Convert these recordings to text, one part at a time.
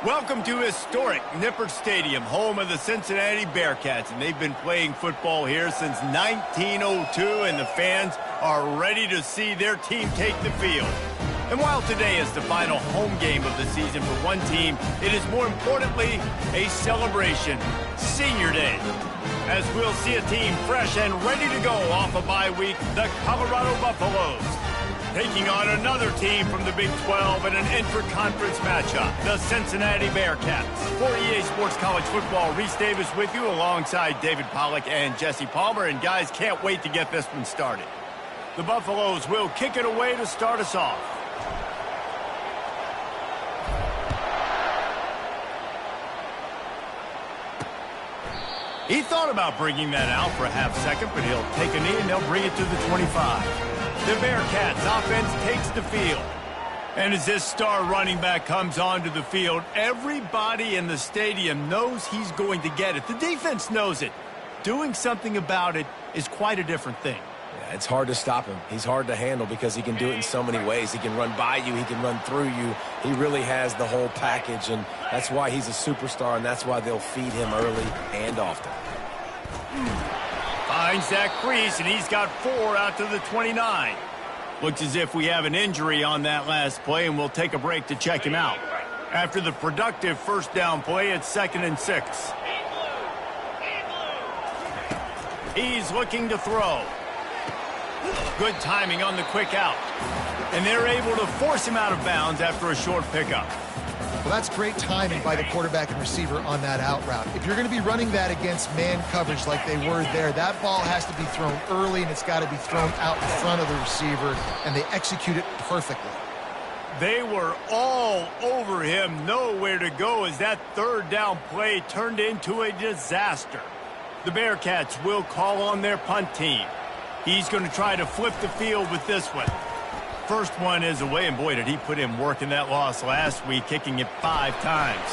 Welcome to historic Nippert Stadium, home of the Cincinnati Bearcats, and they've been playing football here since 1902, and the fans are ready to see their team take the field. And while today is the final home game of the season for one team, it is more importantly a celebration, Senior Day, as we'll see a team fresh and ready to go off a bye week, the Colorado Buffaloes, taking on another team from the Big 12 in an intra-conference matchup, the Cincinnati Bearcats. For EA Sports College Football, Reese Davis with you alongside David Pollack and Jesse Palmer. And guys, can't wait to get this one started. The Buffaloes will kick it away to start us off. He thought about bringing that out for a half second, but he'll take a knee and they'll bring it to the 25. The Bearcats offense takes the field. And as this star running back comes onto the field, everybody in the stadium knows he's going to get it. The defense knows it. Doing something about it is quite a different thing. Yeah, it's hard to stop him. He's hard to handle because he can do it in so many ways. He can run by you. He can run through you. He really has the whole package, and that's why he's a superstar, and that's why they'll feed him early and often. Finds that crease, and he's got 4 out to the 29. Looks as if we have an injury on that last play, and we'll take a break to check him out. After the productive first down play, it's 2nd and 6. He's looking to throw. Good timing on the quick out. And they're able to force him out of bounds after a short pickup. Well, that's great timing by the quarterback and receiver on that out route. If you're going to be running that against man coverage like they were there, that ball has to be thrown early, and it's got to be thrown out in front of the receiver, and they execute it perfectly. They were all over him, nowhere to go, as that third down play turned into a disaster. The Bearcats will call on their punt team. He's going to try to flip the field with this one. First one is away, and boy, did he put in work in that loss last week, kicking it 5 times.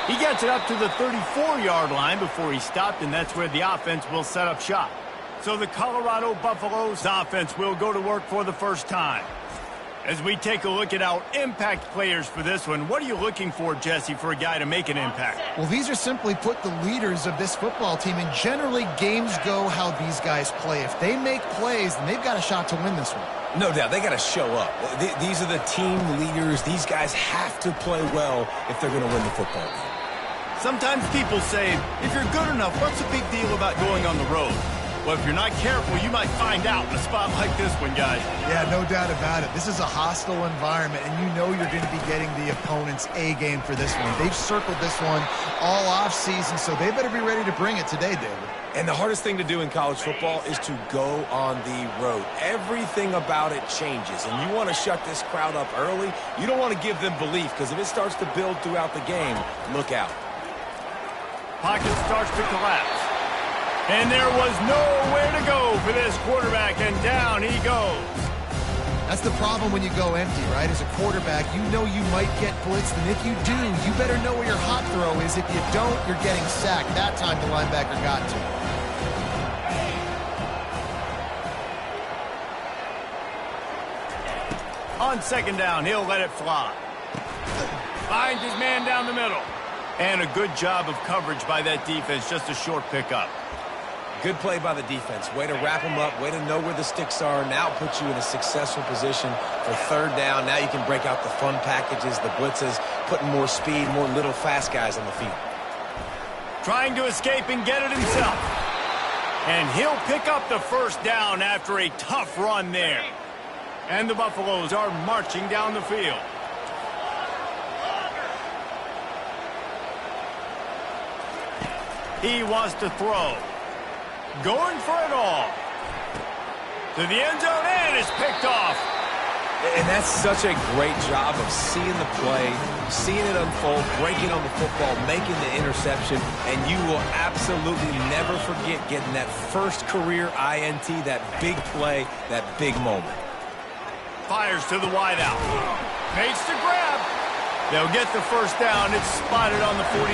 He gets it up to the 34-yard line before he stopped, and that's where the offense will set up shop. So the Colorado Buffaloes offense will go to work for the first time. As we take a look at our impact players for this one, what are you looking for, Jesse, for a guy to make an impact? Well, these are simply put the leaders of this football team, and generally games go how these guys play. If they make plays, then they've got a shot to win this one. No doubt, they got to show up. These are the team leaders. These guys have to play well if they're going to win the football game. Sometimes people say, if you're good enough, what's the big deal about going on the road? Well, if you're not careful, you might find out in a spot like this one, guys. Yeah, no doubt about it. This is a hostile environment, and you know you're going to be getting the opponent's A game for this one. They've circled this one all off-season, so they better be ready to bring it today, David. And the hardest thing to do in college football is to go on the road. Everything about it changes, and you want to shut this crowd up early. You don't want to give them belief, because if it starts to build throughout the game, look out. Pocket starts to collapse. And there was nowhere to go for this quarterback, and down he goes. That's the problem when you go empty, right? As a quarterback, you know you might get blitzed, and if you do, you better know where your hot throw is. If you don't, you're getting sacked. That time the linebacker got to him. On 2nd down, he'll let it fly. Finds his man down the middle. And a good job of coverage by that defense, just a short pickup. Good play by the defense. Way to wrap them up. Way to know where the sticks are. Now put you in a successful position for 3rd down. Now you can break out the fun packages, the blitzes, putting more speed, more little fast guys on the field. Trying to escape and get it himself. And he'll pick up the first down after a tough run there. And the Buffaloes are marching down the field. He wants to throw. Going for it all. To the end zone, and it's picked off. And that's such a great job of seeing the play, seeing it unfold, breaking on the football, making the interception, and you will absolutely never forget getting that first career INT, that big play, that big moment. Fires to the wideout. Makes the grab. They'll get the first down. It's spotted on the 49.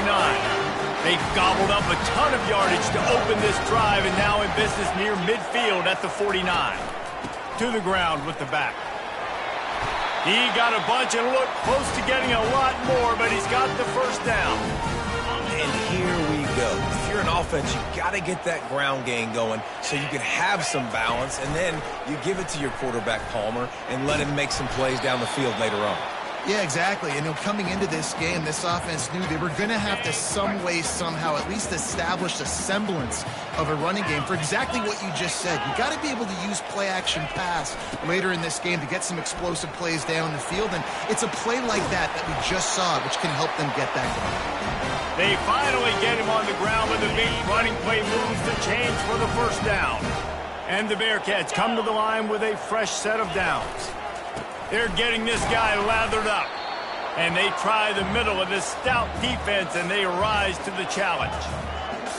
They gobbled up a ton of yardage to open this drive, and now in business near midfield at the 49. To the ground with the back. He got a bunch and looked close to getting a lot more, but he's got the first down. And here we go. If you're an offense, you got to get that ground game going so you can have some balance, and then you give it to your quarterback, Palmer, and let him make some plays down the field later on. Yeah, exactly. And coming into this game, this offense knew they were going to have to some way, somehow, at least establish a semblance of a running game for exactly what you just said. You got to be able to use play-action pass later in this game to get some explosive plays down the field. And it's a play like that we just saw, which can help them get that going. They finally get him on the ground with a big running play moves the chains for the first down. And the Bearcats come to the line with a fresh set of downs. They're getting this guy lathered up. And they try the middle of this stout defense, and they rise to the challenge.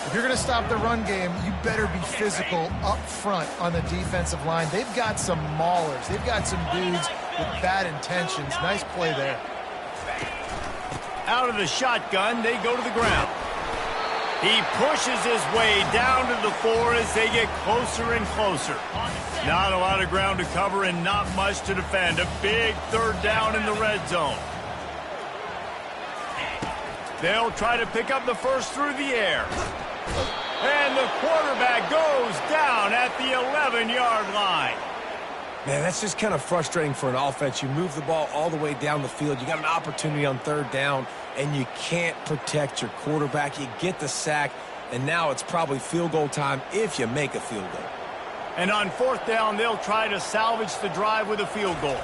If you're going to stop the run game, you better be physical up front on the defensive line. They've got some maulers. They've got some dudes with bad intentions. Nice play there. Out of the shotgun, they go to the ground. He pushes his way down to the 4 as they get closer and closer. Not a lot of ground to cover and not much to defend. A big third down in the red zone. They'll try to pick up the first through the air. And the quarterback goes down at the 11-yard line. Man, that's just kind of frustrating for an offense. You move the ball all the way down the field. You got an opportunity on third down, and you can't protect your quarterback. You get the sack, and now it's probably field goal time if you make a field goal. And on fourth down, they'll try to salvage the drive with a field goal.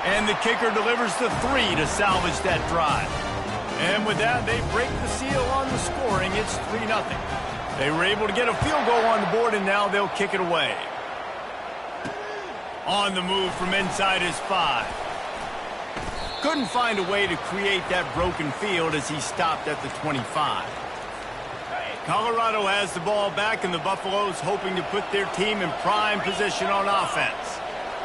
And the kicker delivers the 3 to salvage that drive. And with that, they break the seal on the scoring. It's 3-0. They were able to get a field goal on the board, and now they'll kick it away. On the move from inside his 5. Couldn't find a way to create that broken field as he stopped at the 25. Colorado has the ball back, and the Buffaloes hoping to put their team in prime position on offense.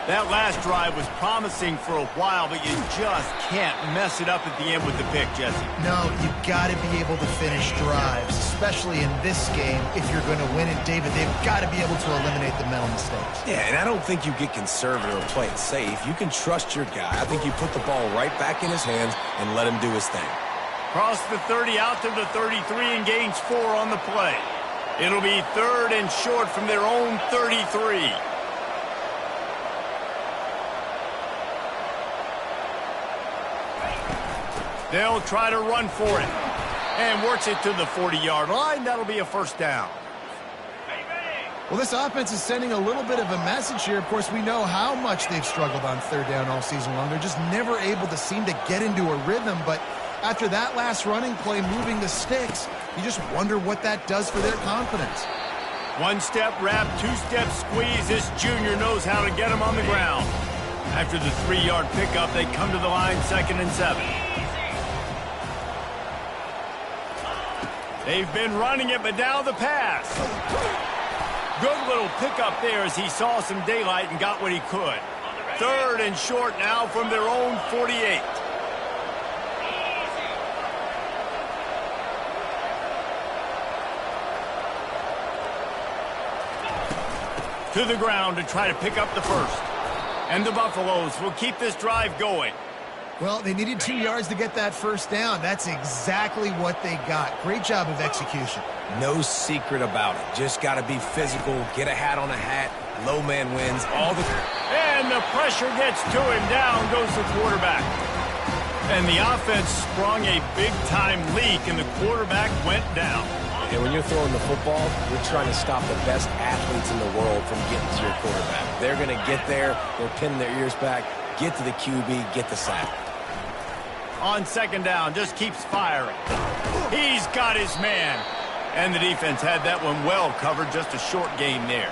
That last drive was promising for a while, but you just can't mess it up at the end with the pick, Jesse. No, you've got to be able to finish drives, especially in this game. If you're going to win it, David, they've got to be able to eliminate the mental mistakes. Yeah, and I don't think you get conservative or play it safe. You can trust your guy. I think you put the ball right back in his hands and let him do his thing. Cross the 30 out to the 33 and gains 4 on the play. It'll be third and short from their own 33. They'll try to run for it. And works it to the 40-yard line. That'll be a first down. Well, this offense is sending a little bit of a message here. Of course, we know how much they've struggled on third down all season long. They're just never able to seem to get into a rhythm. But after that last running play, moving the sticks, you just wonder what that does for their confidence. One-step wrap, two-step squeeze. This junior knows how to get him on the ground. After the 3-yard pickup, they come to the line 2nd and 7. They've been running it, but now the pass. Good little pickup there as he saw some daylight and got what he could. Third and short now from their own 48. To the ground to try to pick up the first. And the Buffaloes will keep this drive going. Well, they needed 2 yards to get that first down. That's exactly what they got. Great job of execution. No secret about it. Just got to be physical, get a hat on a hat, low man wins, all the... And the pressure gets to him. Down goes the quarterback. And the offense sprung a big-time leak, and the quarterback went down. And when you're throwing the football, you're trying to stop the best athletes in the world from getting to your quarterback. They're going to get there, they're pinning their ears back, get to the QB, get the sack. On second down, just keeps firing. He's got his man. And the defense had that one well covered, just a short gain there.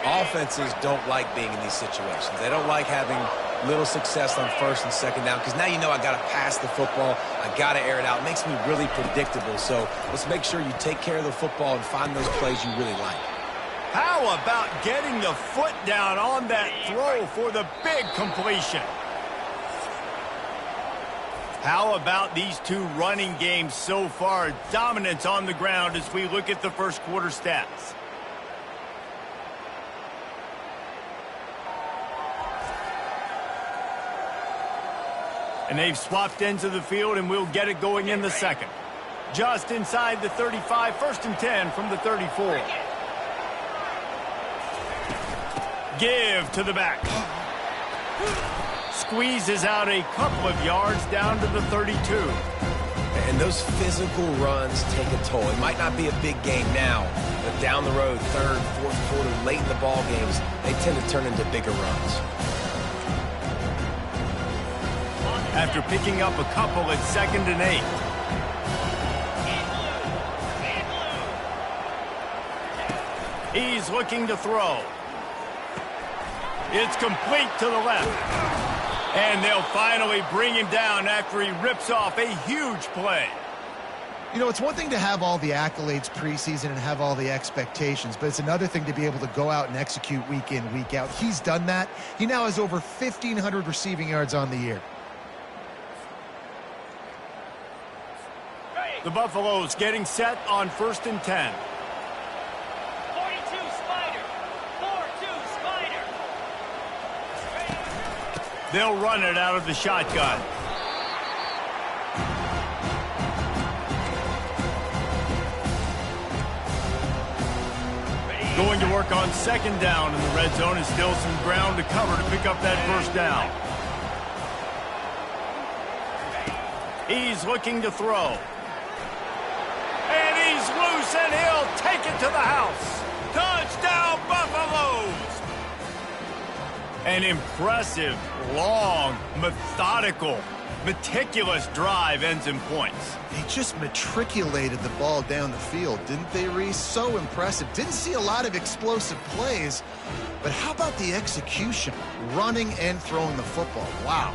Offenses don't like being in these situations. They don't like having little success on first and second down because now you know I got to pass the football. I got to air it out. It makes me really predictable. So let's make sure you take care of the football and find those plays you really like. How about getting the foot down on that throw for the big completion? How about these two running games so far? Dominance on the ground as we look at the first quarter stats. And they've swapped ends of the field, and we'll get it going in the second. Just inside the 35, 1st and 10 from the 34. Give to the back. Squeezes out a couple of yards down to the 32. And those physical runs take a toll. It might not be a big game now, but down the road, 3rd, 4th quarter, late in the ball games, they tend to turn into bigger runs. After picking up a couple at 2nd and 8. He's looking to throw. It's complete to the left. And they'll finally bring him down after he rips off a huge play. You know, it's one thing to have all the accolades preseason and have all the expectations, but it's another thing to be able to go out and execute week in, week out. He's done that. He now has over 1,500 receiving yards on the year. The Buffaloes getting set on 1st and 10. 42 Spider. 4-2 Spider. They'll run it out of the shotgun. Going to work on 2nd down in the red zone, and still some ground to cover to pick up that 1st down. He's looking to throw. And he's loose, and he'll take it to the house. Touchdown, Buffaloes! An impressive, long, methodical, meticulous drive ends in points. They just matriculated the ball down the field, didn't they, Reese? So impressive. Didn't see a lot of explosive plays, but how about the execution? Running and throwing the football. Wow.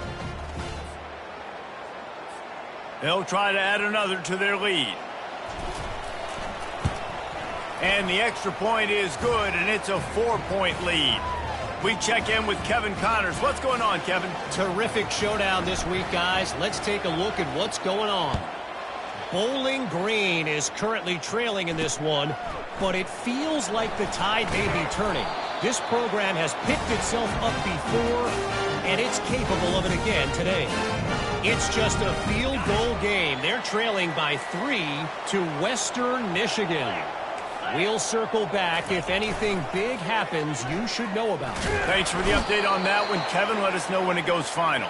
They'll try to add another to their lead. And the extra point is good, and it's a 4-point lead. We check in with Kevin Connors. What's going on, Kevin? Terrific showdown this week, guys. Let's take a look at what's going on. Bowling Green is currently trailing in this one, but it feels like the tide may be turning. This program has picked itself up before, and it's capable of it again today. It's just a field goal game. They're trailing by 3 to Western Michigan. We'll circle back. If anything big happens, you should know about it. Thanks for the update on that one, Kevin. Let us know when it goes final.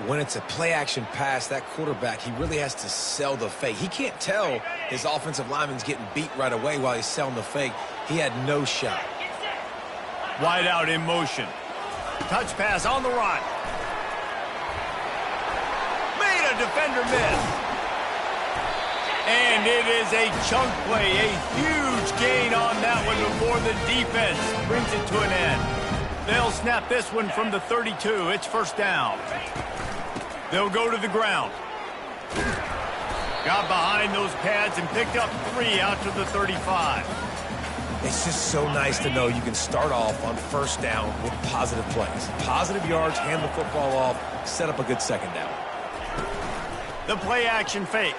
When it's a play-action pass, that quarterback, he really has to sell the fake. He can't tell his offensive lineman's getting beat right away while he's selling the fake. He had no shot. Wide out in motion. Touch pass on the run. Made a defender miss. And it is a chunk play, a huge gain on that one before the defense brings it to an end. They'll snap this one from the 32. It's 1st down. They'll go to the ground. Got behind those pads and picked up 3 out to the 35. It's just so nice to know you can start off on 1st down with positive plays. Positive yards, hand the football off, set up a good 2nd down. The play action fake.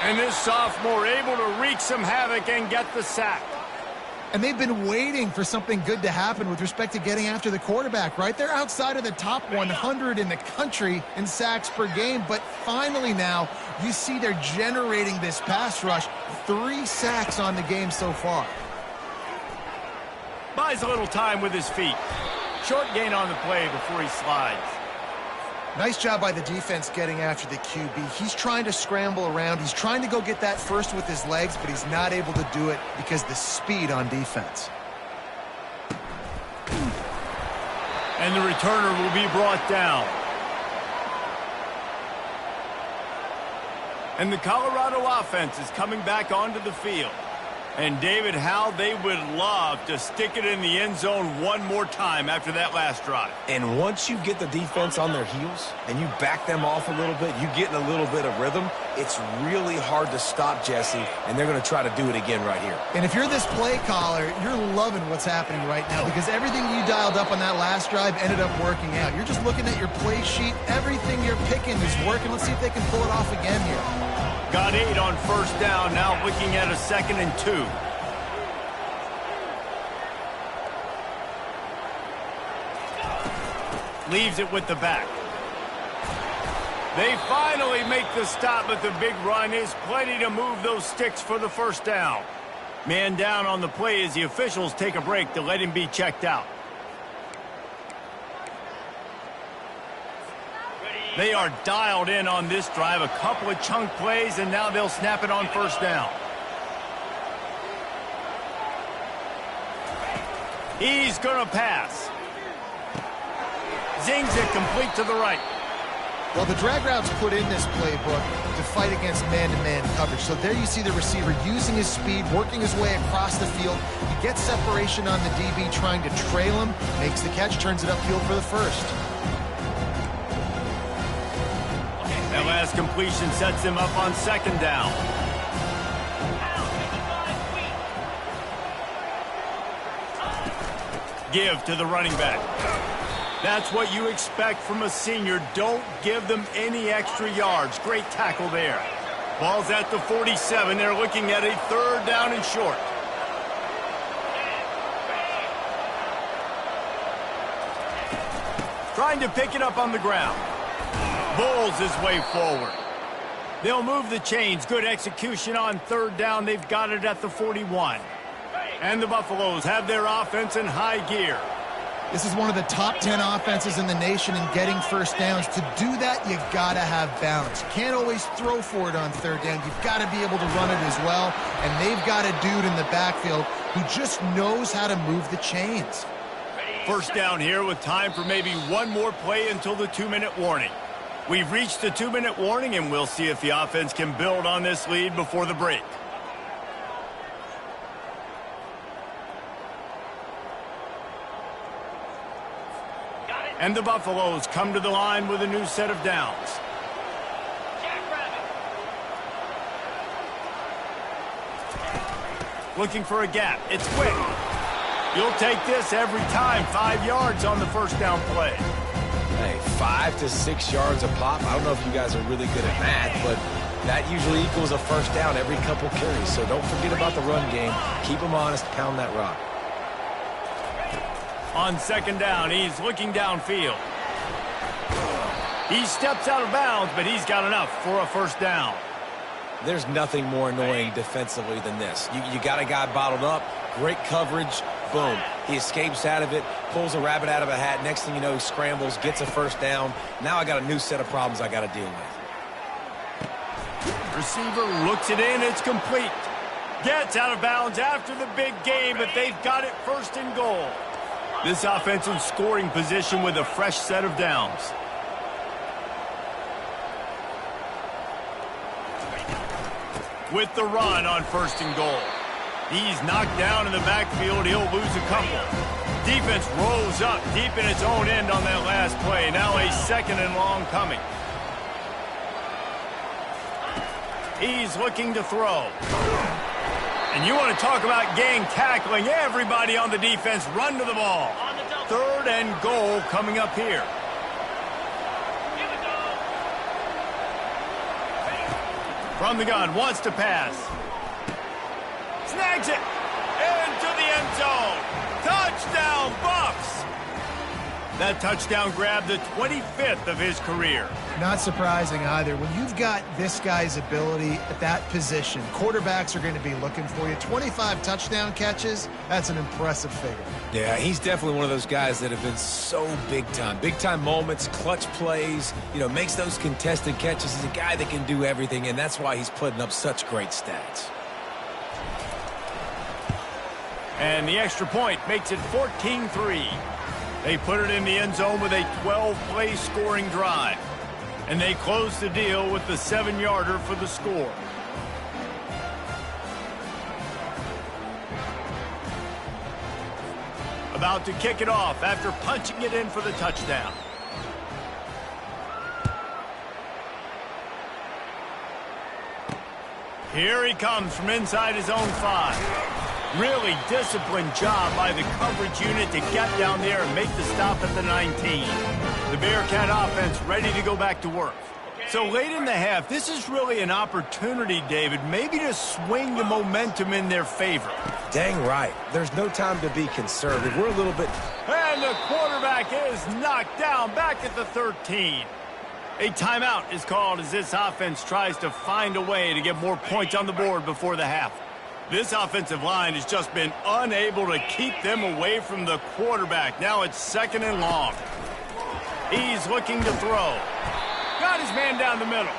And this sophomore able to wreak some havoc and get the sack. And they've been waiting for something good to happen with respect to getting after the quarterback, right? They're outside of the top 100 in the country in sacks per game, but finally now you see they're generating this pass rush. 3 sacks on the game so far. Buys a little time with his feet. Short gain on the play before he slides. Nice job by the defense getting after the QB. He's trying to scramble around. He's trying to go get that first with his legs, but he's not able to do it because of the speed on defense. And the returner will be brought down. And the Colorado offense is coming back onto the field. And, David, how they would love to stick it in the end zone one more time after that last drive. And once you get the defense on their heels and you back them off a little bit, you get in a little bit of rhythm, it's really hard to stop, Jesse, and they're going to try to do it again right here. And if you're this play caller, you're loving what's happening right now because everything you dialed up on that last drive ended up working out. You're just looking at your play sheet. Everything you're picking is working. Let's see if they can pull it off again here. Got 8 on 1st down, now looking at a 2nd and 2. Leaves it with the back. They finally make the stop, but the big run is plenty to move those sticks for the first down. Man down on the play as the officials take a break to let him be checked out. They are dialed in on this drive. A couple of chunk plays, and now they'll snap it on first down. He's going to pass. Zings it complete to the right. Well, the drag routes put in this playbook to fight against man-to-man coverage. So there you see the receiver using his speed, working his way across the field. He gets separation on the DB, trying to trail him, makes the catch, turns it upfield for the first. That last completion sets him up on second down. Give to the running back. That's what you expect from a senior. Don't give them any extra yards. Great tackle there. Ball's at the 47. They're looking at a third down and short. Trying to pick it up on the ground. Bowls his way forward. They'll move the chains. Good execution on third down. They've got it at the 41. And the Buffaloes have their offense in high gear. This is one of the top 10 offenses in the nation in getting first downs. To do that, you got to have balance. You can't always throw for it on third down. You've got to be able to run it as well. And they've got a dude in the backfield who just knows how to move the chains. First down here with time for maybe one more play until the 2-minute warning. We've reached the 2-minute warning, and we'll see if the offense can build on this lead before the break. And the Buffaloes come to the line with a new set of downs. Looking for a gap. It's quick. You'll take this every time. 5 yards on the first down play. Hey, 5 to 6 yards a pop. I don't know if you guys are really good at math, but that usually equals a first down every couple carries. So don't forget about the run game. Keep them honest. Pound that rock. On second down, he's looking downfield. He steps out of bounds, but he's got enough for a first down. There's nothing more annoying defensively than this. You got a guy bottled up, great coverage, boom. He escapes out of it, pulls a rabbit out of a hat. Next thing you know, he scrambles, gets a first down. Now I got a new set of problems I got to deal with. Receiver looks it in, it's complete. Gets out of bounds after the big game, but they've got it first and goal. This offense in scoring position with a fresh set of downs. With the run on first and goal. He's knocked down in the backfield. He'll lose a couple. Defense rolls up deep in its own end on that last play. Now a second and long coming. He's looking to throw. And you want to talk about gang tackling. Everybody on the defense run to the ball. Third and goal coming up here. From the gun, wants to pass. Snags it. Into the end zone. Touchdown, Buffs. That touchdown grabbed the 25th of his career. Not surprising either. When you've got this guy's ability at that position, quarterbacks are going to be looking for you. 25 touchdown catches, that's an impressive figure. Yeah, he's definitely one of those guys that have been so big time. Big time moments, clutch plays, makes those contested catches. He's a guy that can do everything, and that's why he's putting up such great stats. And the extra point makes it 14-3. They put it in the end zone with a 12-play scoring drive. And they close the deal with the 7-yarder for the score. About to kick it off after punching it in for the touchdown. Here he comes from inside his own 5. Really disciplined job by the coverage unit to get down there and make the stop at the 19. The Bearcat offense ready to go back to work. So late in the half, this is really an opportunity, David, maybe to swing the momentum in their favor. Dang right. There's no time to be conservative. We're a little bit... And the quarterback is knocked down back at the 13. A timeout is called as this offense tries to find a way to get more points on the board before the half. This offensive line has just been unable to keep them away from the quarterback. Now it's 2nd and long. He's looking to throw. Got his man down the middle.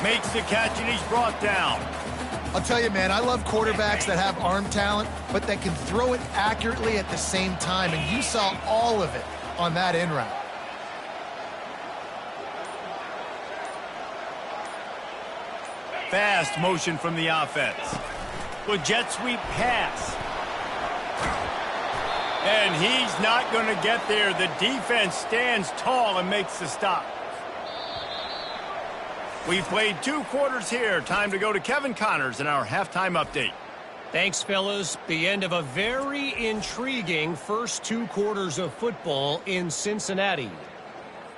Makes the catch, and he's brought down. I'll tell you, man, I love quarterbacks that have arm talent, but that can throw it accurately at the same time, and you saw all of it on that in route. Fast motion from the offense. Well, jet sweep pass. And he's not going to get there. The defense stands tall and makes the stop. We've played 2 quarters here. Time to go to Kevin Connors in our halftime update. Thanks, fellas. The end of a very intriguing first 2 quarters of football in Cincinnati.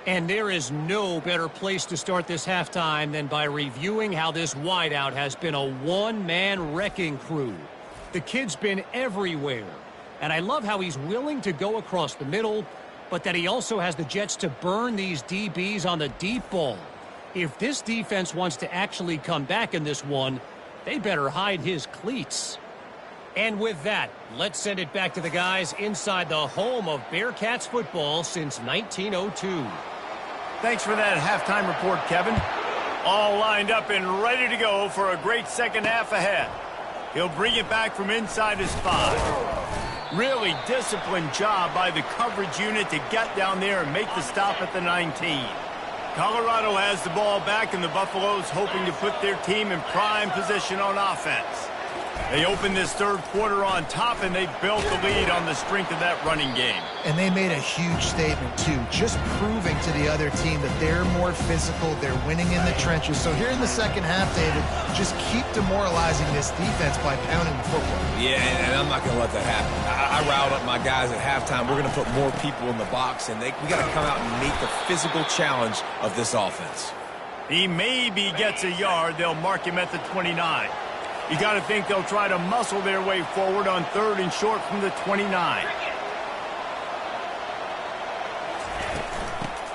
And there is no better place to start this halftime than by reviewing how this wideout has been a one-man wrecking crew. The kid's been everywhere. And I love how he's willing to go across the middle, but that he also has the Jets to burn these DBs on the deep ball. If this defense wants to actually come back in this one, they better hide his cleats. And with that, let's send it back to the guys inside the home of Bearcats football since 1902. Thanks for that halftime report, Kevin. All lined up and ready to go for a great second half ahead. He'll bring it back from inside his 5. Really disciplined job by the coverage unit to get down there and make the stop at the 19. Colorado has the ball back, and the Buffaloes hoping to put their team in prime position on offense. They opened this third quarter on top, and they built the lead on the strength of that running game. And they made a huge statement, too, just proving to the other team that they're more physical, they're winning in the trenches. So here in the second half, David, just keep demoralizing this defense by pounding the football. Yeah, and I'm not going to let that happen. I riled up my guys at halftime. We're going to put more people in the box, and we got to come out and meet the physical challenge of this offense. He maybe gets a yard. They'll mark him at the 29. You got to think they'll try to muscle their way forward on 3rd and short from the 29.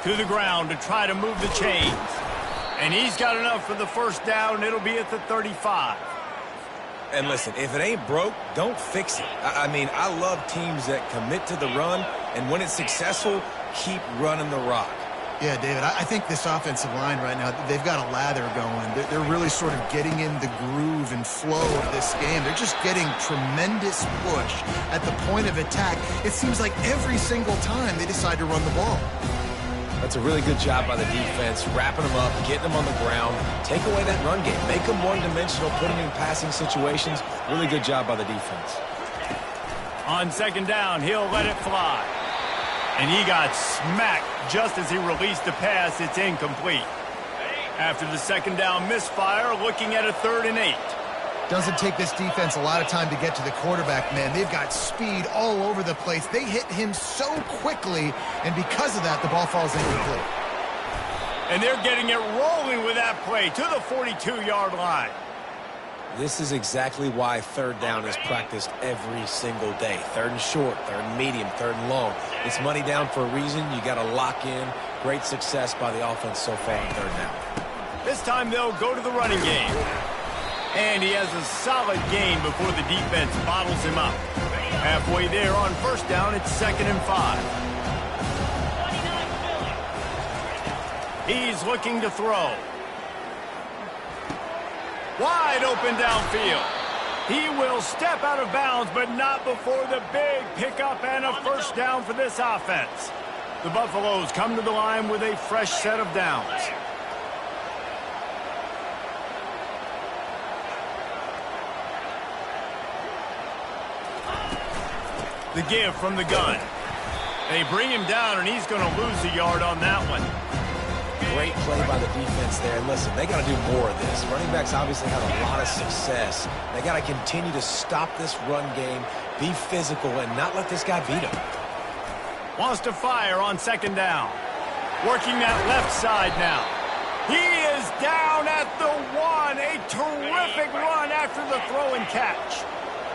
To the ground to try to move the chains. And he's got enough for the first down. It'll be at the 35. And listen, if it ain't broke, don't fix it. I mean, I love teams that commit to the run, and when it's successful, keep running the rock. Yeah, David, I think this offensive line right now, they've got a lather going. They're really sort of getting in the groove and flow of this game. They're just getting tremendous push at the point of attack. It seems like every single time they decide to run the ball. That's a really good job by the defense, wrapping them up, getting them on the ground, take away that run game, make them one-dimensional, put them in passing situations. Really good job by the defense. On 2nd down, he'll let it fly. And he got smacked just as he released the pass. It's incomplete. After the 2nd down misfire, looking at a 3rd and 8. Doesn't take this defense a lot of time to get to the quarterback, man. They've got speed all over the place. They hit him so quickly, and because of that, the ball falls incomplete. And they're getting it rolling with that play to the 42-yard line. This is exactly why 3rd down is practiced every single day. 3rd and short, 3rd and medium, 3rd and long. It's money down for a reason. You got to lock in. Great success by the offense so far on 3rd down. This time they'll go to the running game. And he has a solid gain before the defense bottles him up. Halfway there on 1st down, it's 2nd and 5. He's looking to throw. Wide open downfield. He will step out of bounds, but not before the big pickup and a 1st down for this offense. The Buffaloes come to the line with a fresh set of downs. The give from the gun. They bring him down, and he's going to lose a yard on that one. Great play by the defense there. And listen, they got to do more of this. Running backs obviously have a lot of success. They got to continue to stop this run game, be physical, and not let this guy beat him. Wants to fire on 2nd down. Working that left side now. He is down at the 1. A terrific run after the throw and catch.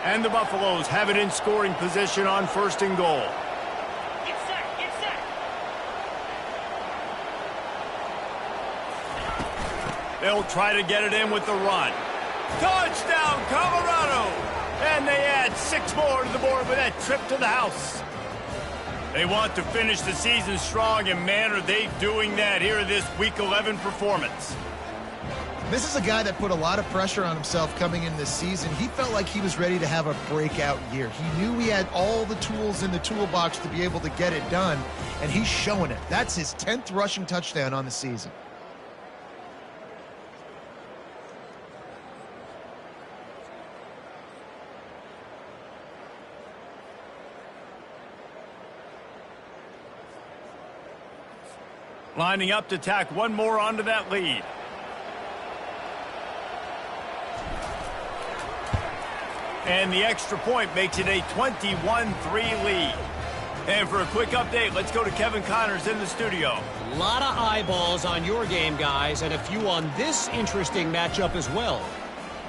And the Buffaloes have it in scoring position on 1st and goal. They'll try to get it in with the run. Touchdown, Colorado! And they add 6 more to the board with that trip to the house. They want to finish the season strong, and man, are they doing that here in this Week 11 performance. This is a guy that put a lot of pressure on himself coming in this season. He felt like he was ready to have a breakout year. He knew he had all the tools in the toolbox to be able to get it done, and he's showing it. That's his 10th rushing touchdown on the season. Lining up to tack one more onto that lead. And the extra point makes it a 21-3 lead. And for a quick update, let's go to Kevin Connors in the studio. A lot of eyeballs on your game, guys, and a few on this interesting matchup as well.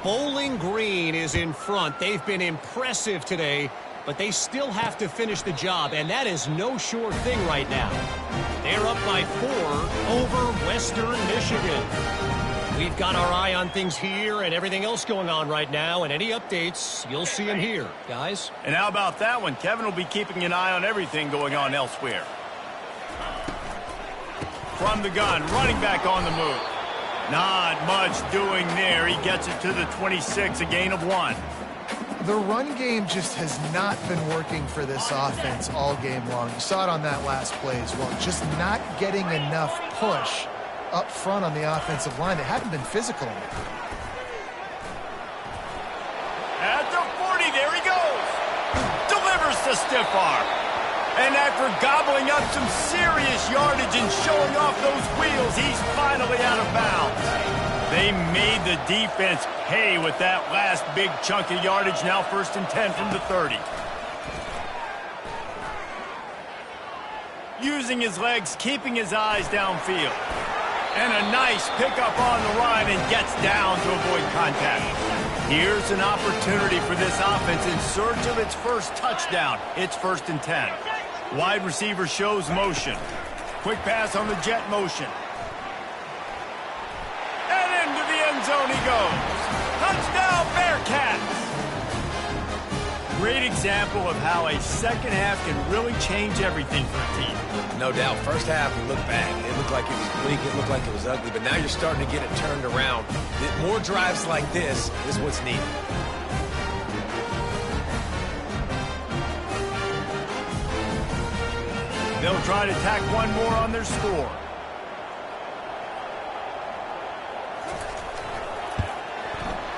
Bowling Green is in front. They've been impressive today, but they still have to finish the job, and that is no sure thing right now. They're up by 4 over Western Michigan. We've got our eye on things here and everything else going on right now, and any updates, you'll see them here, guys. And how about that one? Kevin will be keeping an eye on everything going on elsewhere. From the gun, running back on the move. Not much doing there. He gets it to the 26, a gain of 1. The run game just has not been working for this offense all game long. You saw it on that last play as well. Just not getting enough push up front on the offensive line. They haven't been physical enough. At the 40, there he goes. Delivers the stiff arm. And after gobbling up some serious yardage and showing off those wheels, he's finally out of bounds. They made the defense pay with that last big chunk of yardage. Now 1st and 10 from the 30. Using his legs, keeping his eyes downfield. And a nice pickup on the run, and gets down to avoid contact. Here's an opportunity for this offense in search of its first touchdown. It's 1st and 10. Wide receiver shows motion. Quick pass on the jet motion. And into the end zone he goes. Touchdown, Bearcats! Great example of how a second half can really change everything for a team. No doubt. First half, it looked bad. It looked like it was bleak. It looked like it was ugly. But now you're starting to get it turned around. More drives like this is what's needed. They'll try to tack one more on their score.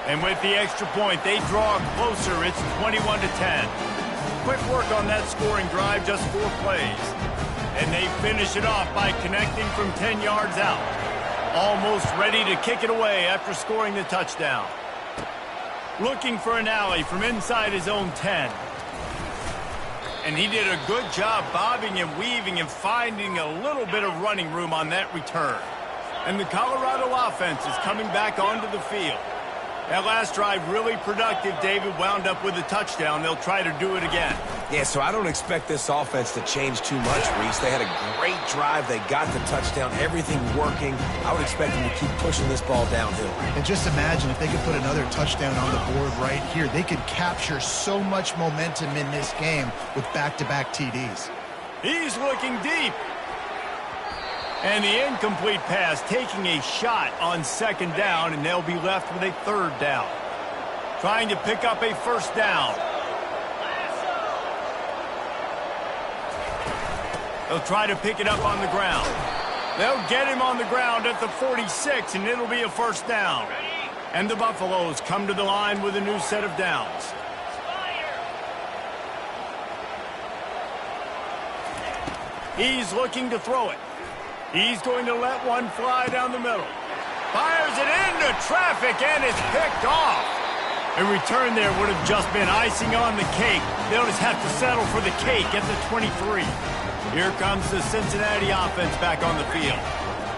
And with the extra point, they draw closer. It's 21-10. Quick work on that scoring drive, just 4 plays. And they finish it off by connecting from 10 yards out. Almost ready to kick it away after scoring the touchdown. Looking for an alley from inside his own 10. And he did a good job bobbing and weaving and finding a little bit of running room on that return. And the Colorado offense is coming back onto the field. That last drive really productive. David wound up with a touchdown. They'll try to do it again. Yeah, so I don't expect this offense to change too much, Reese. They had a great drive. They got the touchdown. Everything working. I would expect them to keep pushing this ball downhill. And just imagine if they could put another touchdown on the board right here. They could capture so much momentum in this game with back-to-back TDs. He's looking deep. And the incomplete pass taking a shot on 2nd down, and they'll be left with a 3rd down. Trying to pick up a 1st down. They'll try to pick it up on the ground. They'll get him on the ground at the 46, and it'll be a 1st down. And the Buffaloes come to the line with a new set of downs. He's looking to throw it. He's going to let one fly down the middle. Fires it into traffic, and it's picked off. A return there would have just been icing on the cake. They'll just have to settle for the cake at the 23. Here comes the Cincinnati offense back on the field.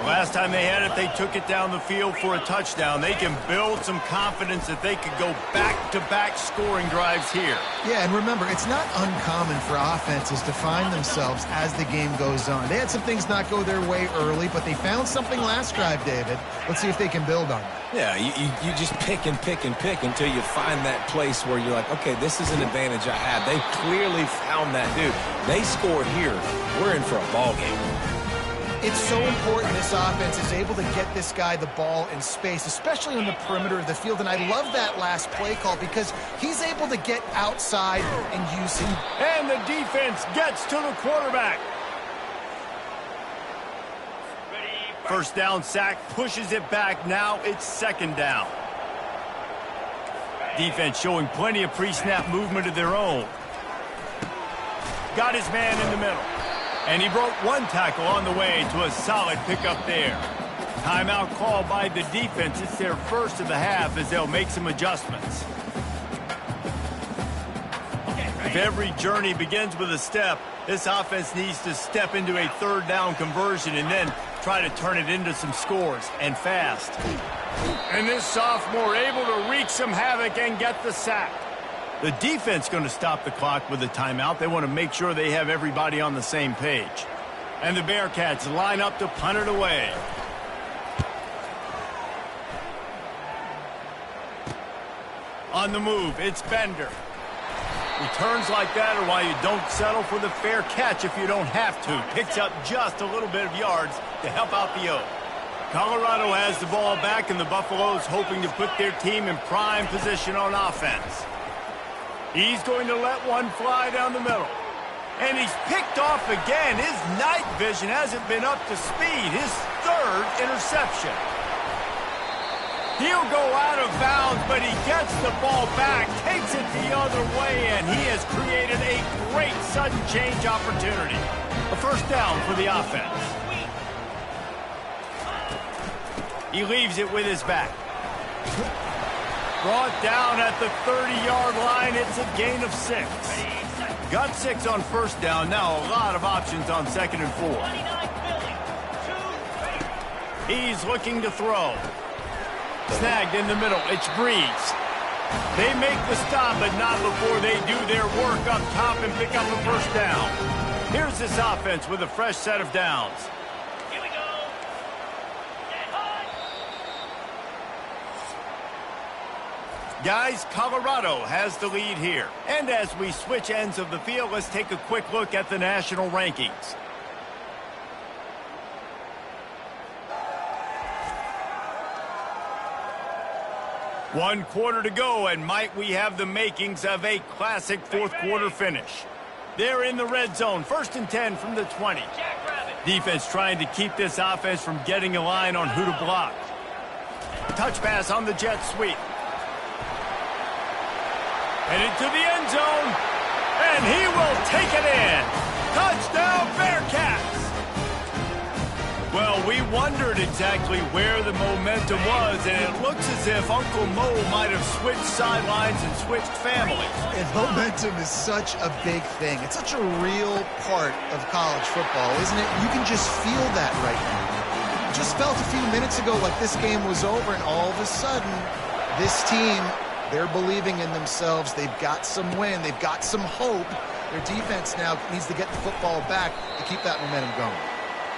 Last time they had it, they took it down the field for a touchdown. They can build some confidence that they could go back-to-back scoring drives here. Yeah, and remember, it's not uncommon for offenses to find themselves as the game goes on. They had some things not go their way early, but they found something last drive, David. Let's see if they can build on that. Yeah, you just pick and pick and pick until you find that place where you're like, okay, this is an advantage I have. They clearly found that dude. They score here. We're in for a ball game. It's so important this offense is able to get this guy the ball in space, especially on the perimeter of the field. And I love that last play call because he's able to get outside and use him. And the defense gets to the quarterback. First down sack, pushes it back. Now it's second down. Defense showing plenty of pre-snap movement of their own. Got his man in the middle. And he broke one tackle on the way to a solid pickup there. Timeout call by the defense. It's their first of the half as they'll make some adjustments. If every journey begins with a step, this offense needs to step into a third down conversion and then try to turn it into some scores, and fast. And this sophomore able to wreak some havoc and get the sack. The defense going to stop the clock with a timeout. They want to make sure they have everybody on the same page. And the Bearcats line up to punt it away. On the move, it's Bender. Returns like that are why you don't settle for the fair catch if you don't have to. Picks up just a little bit of yards to help out the O. Colorado has the ball back, and the Buffaloes hoping to put their team in prime position on offense. He's going to let one fly down the middle. And he's picked off again. His night vision hasn't been up to speed. His third interception. He'll go out of bounds, but he gets the ball back, takes it the other way, and he has created a great sudden change opportunity. A first down for the offense. He leaves it with his back. Brought down at the 30-yard line. It's a gain of 6. Got 6 on first down. Now a lot of options on second and 4. He's looking to throw. Snagged in the middle. It's Breeze. They make the stop, but not before they do their work up top and pick up a first down. Here's this offense with a fresh set of downs. Here we go. Get hot. Guys, Colorado has the lead here. And as we switch ends of the field, let's take a quick look at the national rankings. One quarter to go, and might we have the makings of a classic fourth quarter finish. They're in the red zone, 1st and 10 from the 20. Defense trying to keep this offense from getting a line on who to block. Touch pass on the jet sweep. Headed to the end zone, and he will take it in. Touchdown, Bearcats! Well, we wondered exactly where the momentum was, and it looks as if Uncle Mo might have switched sidelines and switched families. And momentum is such a big thing. It's such a real part of college football, isn't it? You can just feel that right now. Just felt a few minutes ago like this game was over, and all of a sudden, this team, they're believing in themselves. They've got some wind. They've got some hope. Their defense now needs to get the football back to keep that momentum going.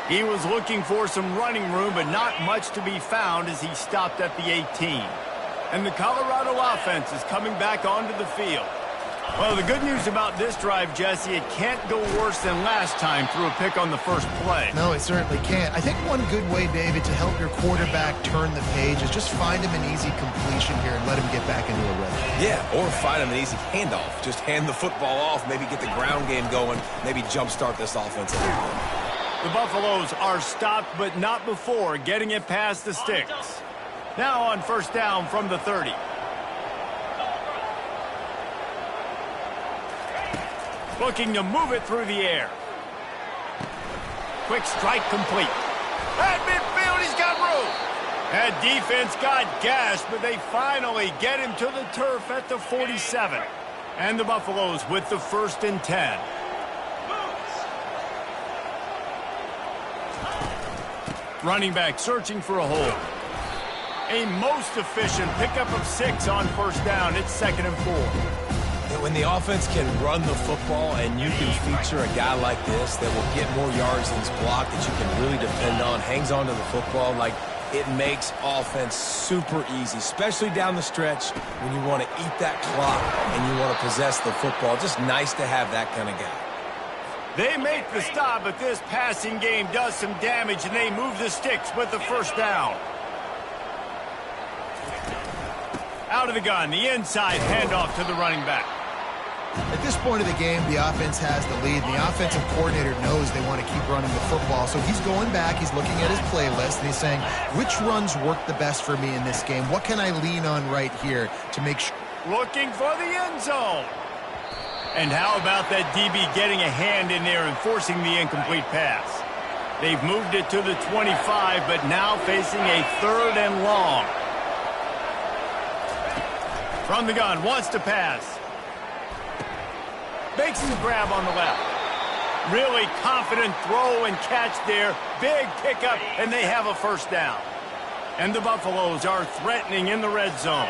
He was looking for some running room, but not much to be found as he stopped at the 18. And the Colorado offense is coming back onto the field. Well, the good news about this drive, Jesse, it can't go worse than last time through a pick on the first play. No, it certainly can't. I think one good way, David, to help your quarterback turn the page is just find him an easy completion here and let him get back into a rhythm. Yeah, or find him an easy handoff. Just hand the football off, maybe get the ground game going, maybe jumpstart this offense a little bit. The Buffaloes are stopped, but not before getting it past the sticks. Now on first down from the 30. Looking to move it through the air. Quick strike complete. At midfield, he's got room. That defense got gashed, but they finally get him to the turf at the 47. And the Buffaloes with the 1st and 10. Running back searching for a hole. A most efficient pickup of 6 on first down. It's 2nd and 4. When the offense can run the football and you can feature a guy like this that will get more yards than his block, that you can really depend on, hangs on to the football, like it makes offense super easy, especially down the stretch when you want to eat that clock and you want to possess the football. Just nice to have that kind of guy. They make the stop, but this passing game does some damage, and they move the sticks with the first down. Out of the gun, the inside handoff to the running back. At this point of the game, the offense has the lead. The offensive coordinator knows they want to keep running the football. So he's going back, he's looking at his playlist, and he's saying, which runs work the best for me in this game? What can I lean on right here to make sure? Looking for the end zone. And how about that DB getting a hand in there and forcing the incomplete pass? They've moved it to the 25, but now facing a 3rd and long. From the gun, wants to pass. Makes the grab on the left. Really confident throw and catch there. Big pickup, and they have a first down. And the Buffaloes are threatening in the red zone.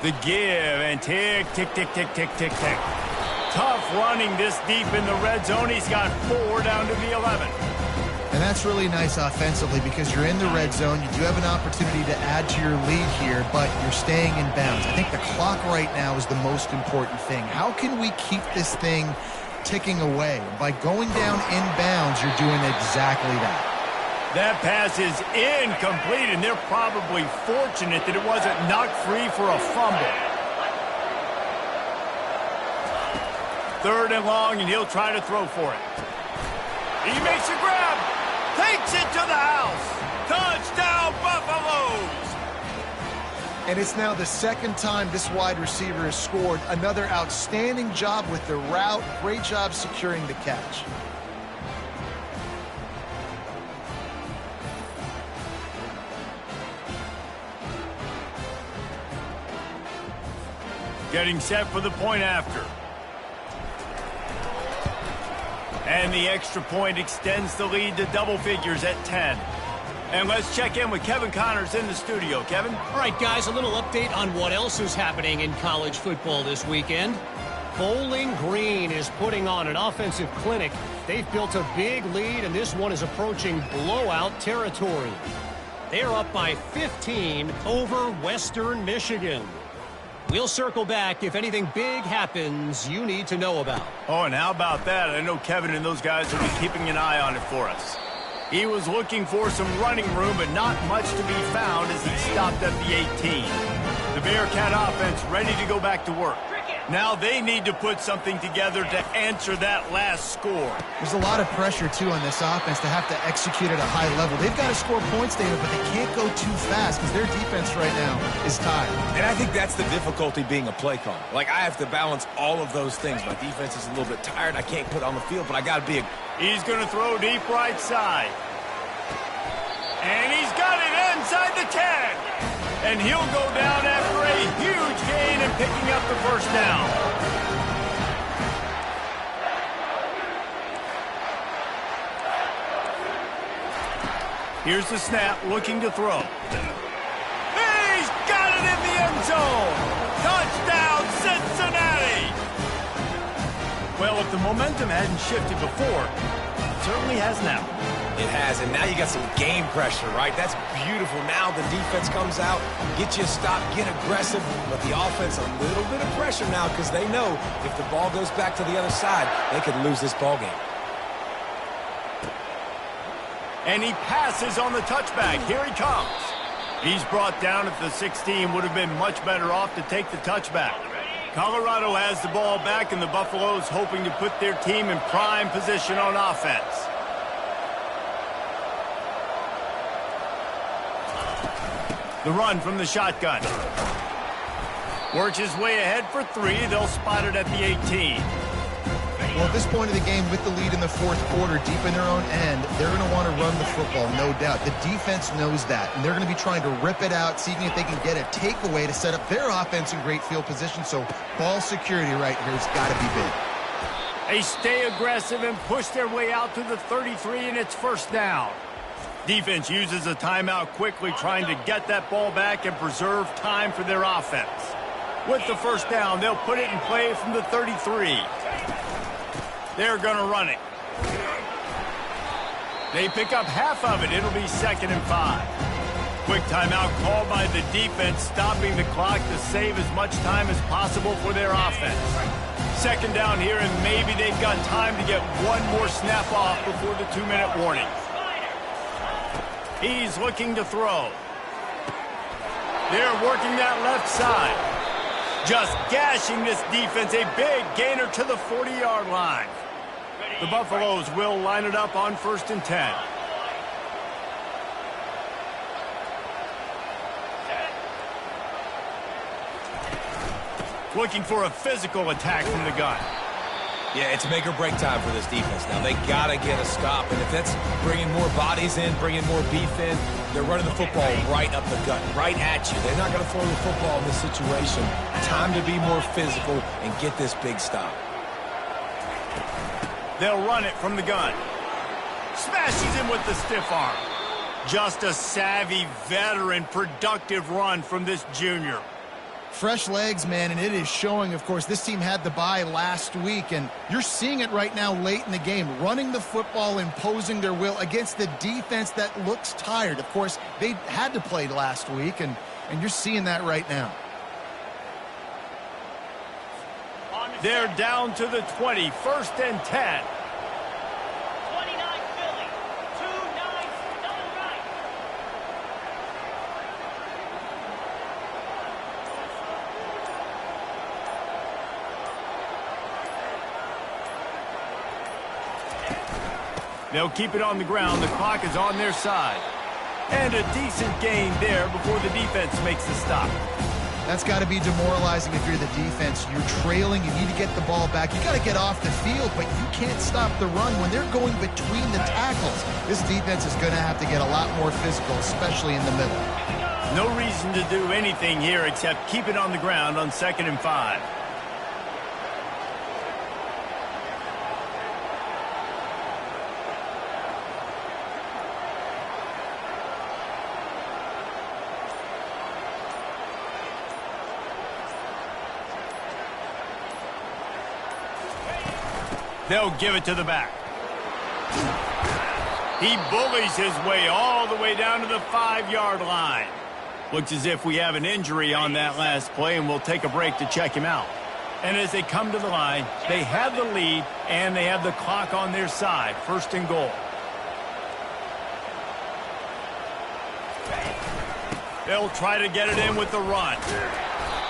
The give and tick, tick, tick, tick, tick, tick, tick. Tough running this deep in the red zone. He's got 4 down to the 11. And that's really nice offensively because you're in the red zone. You do have an opportunity to add to your lead here, but you're staying in bounds. I think the clock right now is the most important thing. How can we keep this thing ticking away? By going down in bounds, you're doing exactly that. That pass is incomplete, and they're probably fortunate that it wasn't knocked free for a fumble. 3rd and long, and he'll try to throw for it. He makes a grab. Takes it to the house. Touchdown, Buffaloes! And it's now the 2nd time this wide receiver has scored. Another outstanding job with the route. Great job securing the catch. Getting set for the point after. And the extra point extends the lead to double figures at 10. And let's check in with Kevin Connors in the studio. Kevin? All right, guys, a little update on what else is happening in college football this weekend. Bowling Green is putting on an offensive clinic. They've built a big lead, and this one is approaching blowout territory. They're up by 15 over Western Michigan. We'll circle back if anything big happens you need to know about. Oh, and how about that? I know Kevin and those guys will be keeping an eye on it for us. He was looking for some running room, but not much to be found as he stopped at the 18. The Bearcat offense ready to go back to work. Now they need to put something together to answer that last score. There's a lot of pressure, too, on this offense to have to execute at a high level. They've got to score points, David, but they can't go too fast because their defense right now is tired. And I think that's the difficulty being a play caller. Like, I have to balance all of those things. My defense is a little bit tired. I can't put on the field, but I got to be a... He's going to throw deep right side. And he's got it inside the 10. And he'll go down after a huge gain and picking up the first down. Here's the snap, looking to throw. He's got it in the end zone. Touchdown, Cincinnati. Well, if the momentum hadn't shifted before, it certainly has now. It has, and now you got some game pressure, right? That's beautiful. Now the defense comes out, get you a stop, get aggressive, but the offense a little bit of pressure now because they know if the ball goes back to the other side, they could lose this ball game. And he passes on the touchback. Here he comes. He's brought down at the 16. Would have been much better off to take the touchback. Colorado has the ball back, and the Buffaloes hoping to put their team in prime position on offense. The run from the shotgun. Works his way ahead for 3. They'll spot it at the 18. Well, at this point of the game, with the lead in the fourth quarter, deep in their own end, they're going to want to run the football, no doubt. The defense knows that, and they're going to be trying to rip it out, seeing if they can get a takeaway to set up their offense in great field position. So ball security right here has got to be big. They stay aggressive and push their way out to the 33, and it's first down. Defense uses a timeout quickly, trying to get that ball back and preserve time for their offense. With the first down, they'll put it in play from the 33. They're going to run it. They pick up half of it. It'll be 2nd and 5. Quick timeout called by the defense, stopping the clock to save as much time as possible for their offense. 2nd down here, and maybe they've got time to get one more snap off before the 2-minute warning. He's looking to throw. They're working that left side. Just gashing this defense. A big gainer to the 40-yard line. The Buffaloes will line it up on 1st and 10. Looking for a physical attack from the gun. Yeah, it's make or break time for this defense. Now, they got to get a stop, and if that's bringing more bodies in, bringing more beef in, they're running the football right up the gut, right at you. They're not going to throw the football in this situation. Time to be more physical and get this big stop. They'll run it from the gun. Smashes him with the stiff arm. Just a savvy, veteran, productive run from this junior. Fresh legs, man, and it is showing. Of course, this team had the bye last week, and you're seeing it right now late in the game, running the football, imposing their will against the defense that looks tired. Of course, they had to play last week, and you're seeing that right now. They're down to the 20, 1st and 10. 29 Philly, 2-9 done right. They'll keep it on the ground. The clock is on their side. And a decent gain there before the defense makes the stop. That's got to be demoralizing if you're the defense. You're trailing. You need to get the ball back. You got to get off the field, but you can't stop the run when they're going between the tackles. This defense is going to have to get a lot more physical, especially in the middle. No reason to do anything here except keep it on the ground on 2nd and 5. They'll give it to the back. He bullies his way all the way down to the 5-yard line. Looks as if we have an injury on that last play, and we'll take a break to check him out. And as they come to the line, they have the lead, and they have the clock on their side. 1st and goal. They'll try to get it in with the run.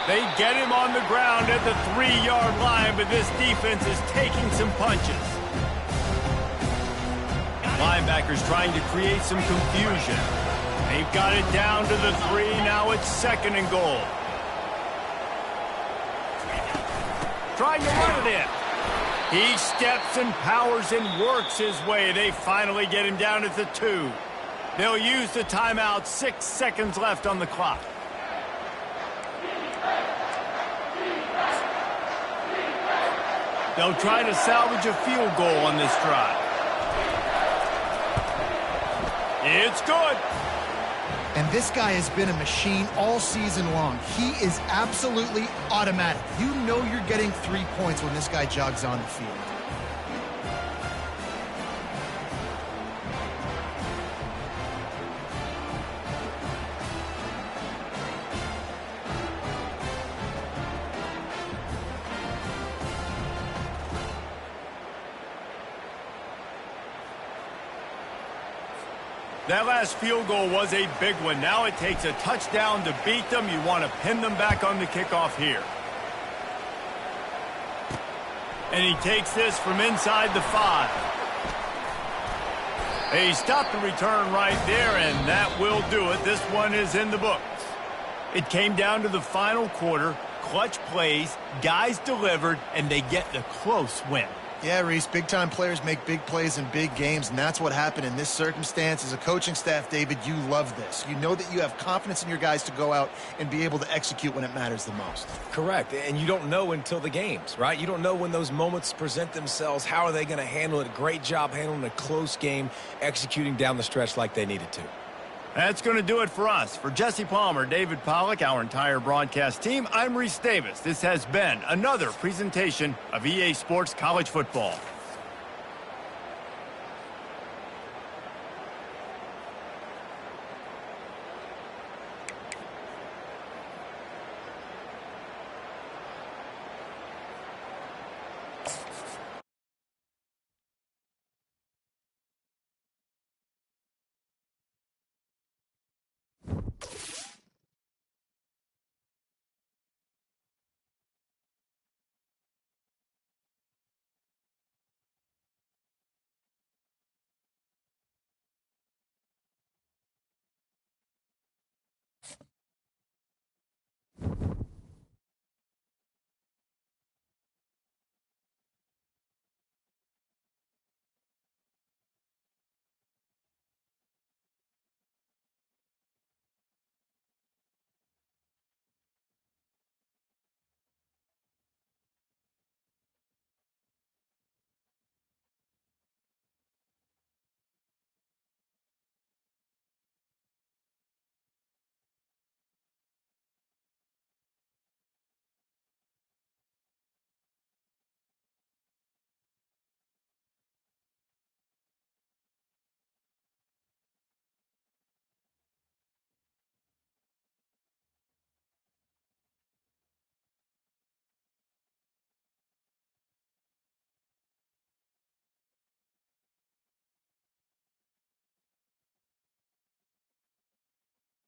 They get him on the ground at the 3-yard line, but this defense is taking some punches. Linebackers trying to create some confusion. They've got it down to the 3. Now it's 2nd and goal. Trying to run it in. He steps and powers and works his way. They finally get him down at the 2. They'll use the timeout. 6 seconds left on the clock. They'll try to salvage a field goal on this drive. It's good. And this guy has been a machine all season long. He is absolutely automatic. You know you're getting 3 points when this guy jogs on the field. That last field goal was a big one. Now it takes a touchdown to beat them. You want to pin them back on the kickoff here. And he takes this from inside the 5. They stopped the return right there, and that will do it. This one is in the books. It came down to the final quarter. Clutch plays, guys delivered, and they get the close win. Yeah, Reese, big-time players make big plays in big games, and that's what happened in this circumstance. As a coaching staff, David, you love this. You know that you have confidence in your guys to go out and be able to execute when it matters the most. Correct, and you don't know until the games, right? You don't know when those moments present themselves. How are they going to handle it? Great job handling a close game, executing down the stretch like they needed to. That's going to do it for us. For Jesse Palmer, David Pollack, our entire broadcast team, I'm Reese Davis. This has been another presentation of EA Sports College Football.